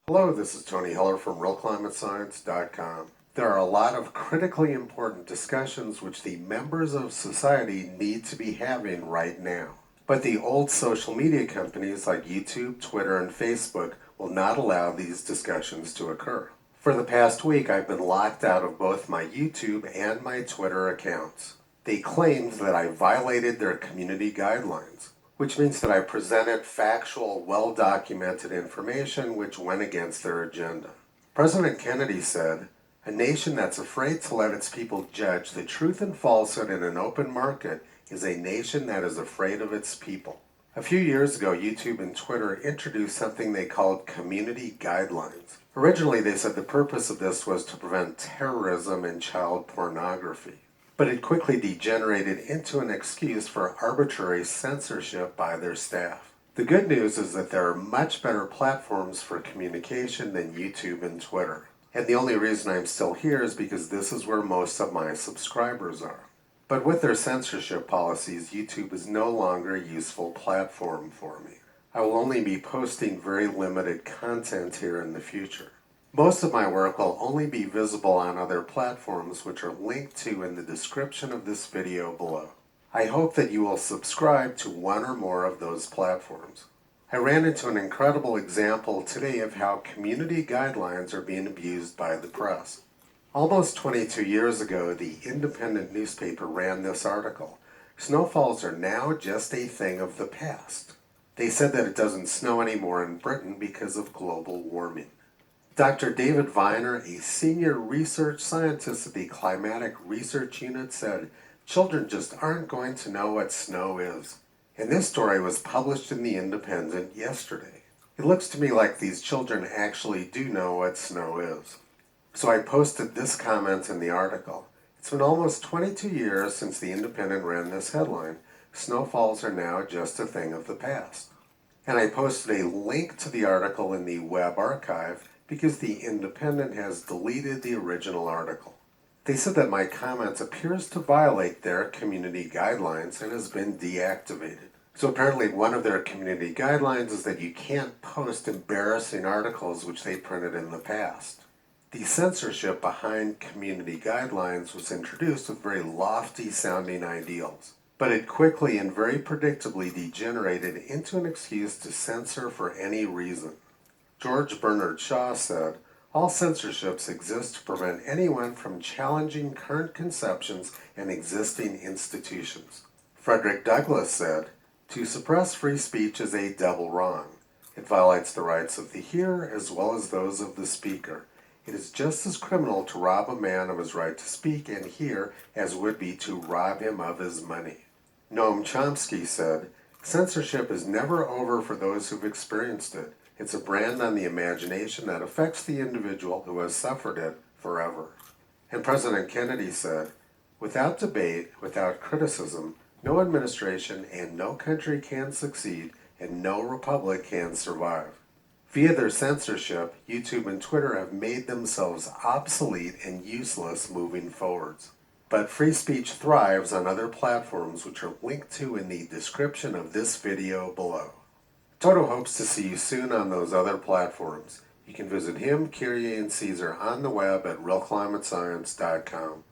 Hello, this is Tony Heller from RealClimateScience.com. There are a lot of critically important discussions which the members of society need to be having right now. But the old social media companies like YouTube, Twitter, and Facebook will not allow these discussions to occur. For the past week, I've been locked out of both my YouTube and my Twitter accounts. They claimed that I violated their community guidelines, which means that I presented factual, well-documented information which went against their agenda. President Kennedy said, "A nation that's afraid to let its people judge the truth and falsehood in an open market is a nation that is afraid of its people." A few years ago, YouTube and Twitter introduced something they called community guidelines. Originally, they said the purpose of this was to prevent terrorism and child pornography. But it quickly degenerated into an excuse for arbitrary censorship by their staff. The good news is that there are much better platforms for communication than YouTube and Twitter. And the only reason I'm still here is because this is where most of my subscribers are. But with their censorship policies, YouTube is no longer a useful platform for me. I will only be posting very limited content here in the future. Most of my work will only be visible on other platforms, which are linked to in the description of this video below. I hope that you will subscribe to one or more of those platforms. I ran into an incredible example today of how community guidelines are being abused by the press. Almost 22 years ago, the Independent newspaper ran this article. Snowfalls are now just a thing of the past. They said that it doesn't snow anymore in Britain because of global warming. Dr. David Viner, a senior research scientist at the Climatic Research Unit, said, "Children just aren't going to know what snow is." And this story was published in the Independent yesterday. It looks to me like these children actually do know what snow is. So I posted this comment in the article. It's been almost 22 years since the Independent ran this headline, "Snowfalls are now just a thing of the past." And I posted a link to the article in the web archive because the Independent has deleted the original article. They said that my comment appears to violate their community guidelines and has been deactivated. So apparently one of their community guidelines is that you can't post embarrassing articles which they printed in the past. The censorship behind community guidelines was introduced with very lofty sounding ideals, but it quickly and very predictably degenerated into an excuse to censor for any reason. George Bernard Shaw said, "All censorships exist to prevent anyone from challenging current conceptions and existing institutions." Frederick Douglass said, "To suppress free speech is a double wrong. It violates the rights of the hearer as well as those of the speaker. It is just as criminal to rob a man of his right to speak and hear as would be to rob him of his money." Noam Chomsky said, "Censorship is never over for those who've experienced it. It's a brand on the imagination that affects the individual who has suffered it forever." And President Kennedy said, "Without debate, without criticism, no administration and no country can succeed and no republic can survive." Via their censorship, YouTube and Twitter have made themselves obsolete and useless moving forwards. But free speech thrives on other platforms which are linked to in the description of this video below. Toto hopes to see you soon on those other platforms. You can visit him, Kyrie, and Caesar on the web at RealClimateScience.com.